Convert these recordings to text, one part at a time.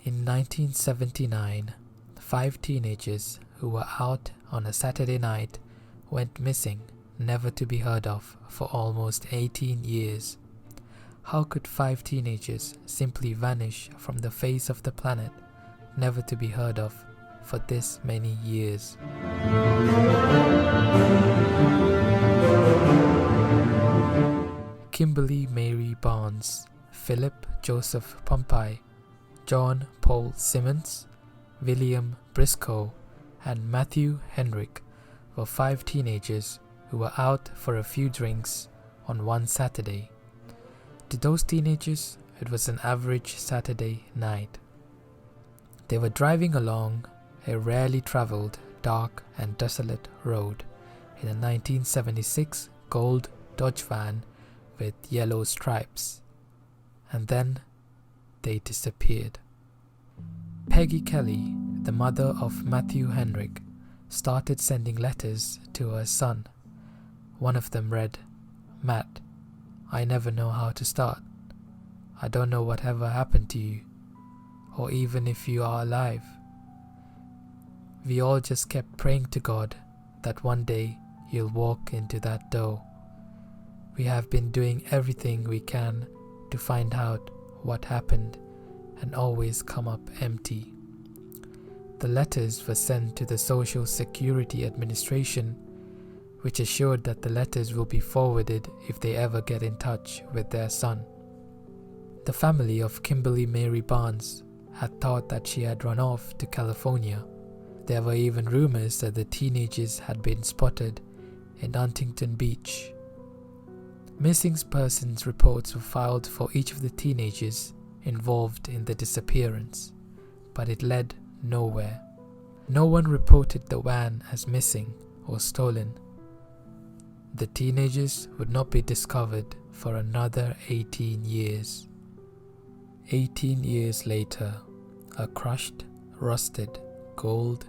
In 1979, 5 teenagers who were out on a Saturday night went missing, never to be heard of for almost 18 years. How could 5 teenagers simply vanish from the face of the planet, never to be heard of for this many years? Kimberly Mary Barnes, Philip Joseph Pompey, John Paul Simmons, William Briscoe, and Matthew Henrick were 5 teenagers who were out for a few drinks on one Saturday. To those teenagers, it was an average Saturday night. They were driving along a rarely traveled, dark and desolate road in a 1976 gold Dodge van with yellow stripes. And then they disappeared. Peggy Kelly, the mother of Matthew Henrick, started sending letters to her son. One of them read, "Matt, I never know how to start. I don't know whatever happened to you, or even if you are alive. We all just kept praying to God that one day you'll walk into that door. We have been doing everything we can to find out what happened and always come up empty." The letters were sent to the Social Security Administration, which assured that the letters will be forwarded if they ever get in touch with their son. The family of Kimberly Mary Barnes had thought that she had run off to California. There were even rumors that the teenagers had been spotted in Huntington Beach. Missing persons reports were filed for each of the teenagers involved in the disappearance, but it led nowhere. No one reported the van as missing or stolen. The teenagers would not be discovered for another 18 years. 18 years later, a crushed, rusted, gold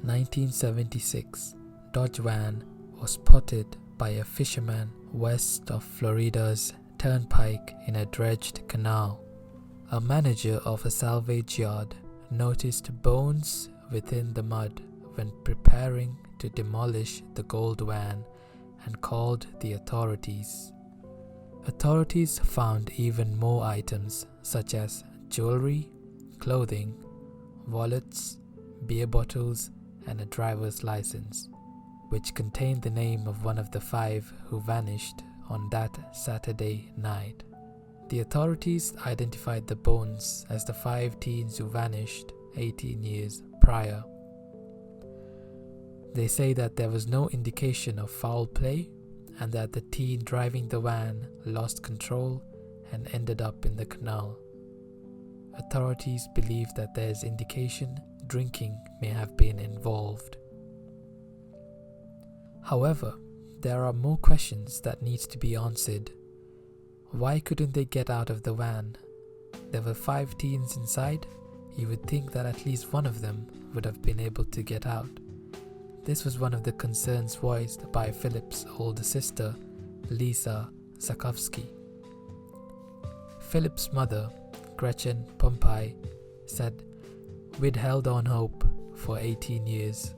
1976 Dodge van was spotted by a fisherman west of Florida's Turnpike in a dredged canal. A manager of a salvage yard noticed bones within the mud when preparing to demolish the gold van and called the authorities. Authorities found even more items such as jewelry, clothing, wallets, beer bottles, and a driver's license, which contained the name of one of the 5 who vanished on that Saturday night. The authorities identified the bones as the 5 teens who vanished 18 years prior. They say that there was no indication of foul play and that the teen driving the van lost control and ended up in the canal. Authorities believe that there is indication drinking may have been involved. However, there are more questions that need to be answered. Why couldn't they get out of the van? There were 5 teens inside. You would think that at least one of them would have been able to get out. This was one of the concerns voiced by Philip's older sister, Lisa Zakowski. Philip's mother, Gretchen Pompey, said, "We'd held on hope for 18 years.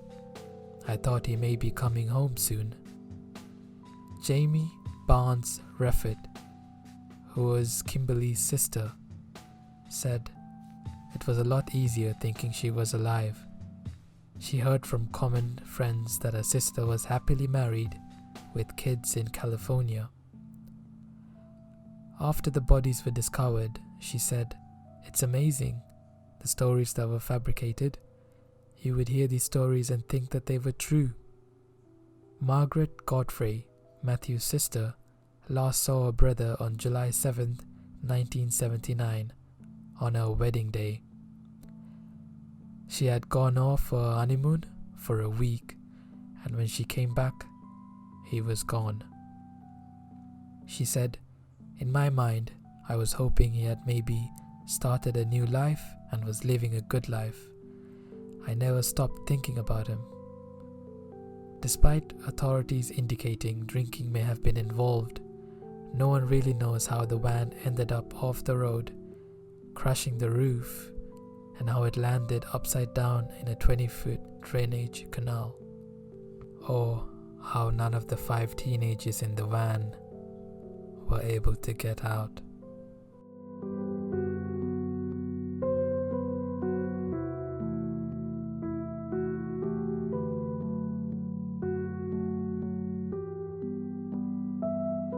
I thought he may be coming home soon." Jamie Barnes Reffett, who was Kimberly's sister, said, "It was a lot easier thinking she was alive. She heard from common friends that her sister was happily married with kids in California." After the bodies were discovered, she said, "It's amazing, the stories that were fabricated. You would hear these stories and think that they were true." Margaret Godfrey, Matthew's sister, last saw her brother on July 7, 1979, on her wedding day. She had gone off for her honeymoon for a week, and when she came back, he was gone. She said, "In my mind, I was hoping he had maybe started a new life and was living a good life. I never stopped thinking about him." Despite authorities indicating drinking may have been involved, No one really knows how the van ended up off the road, crushing the roof, and how it landed upside down in a 20-foot drainage canal, or how none of the 5 teenagers in the van were able to get out.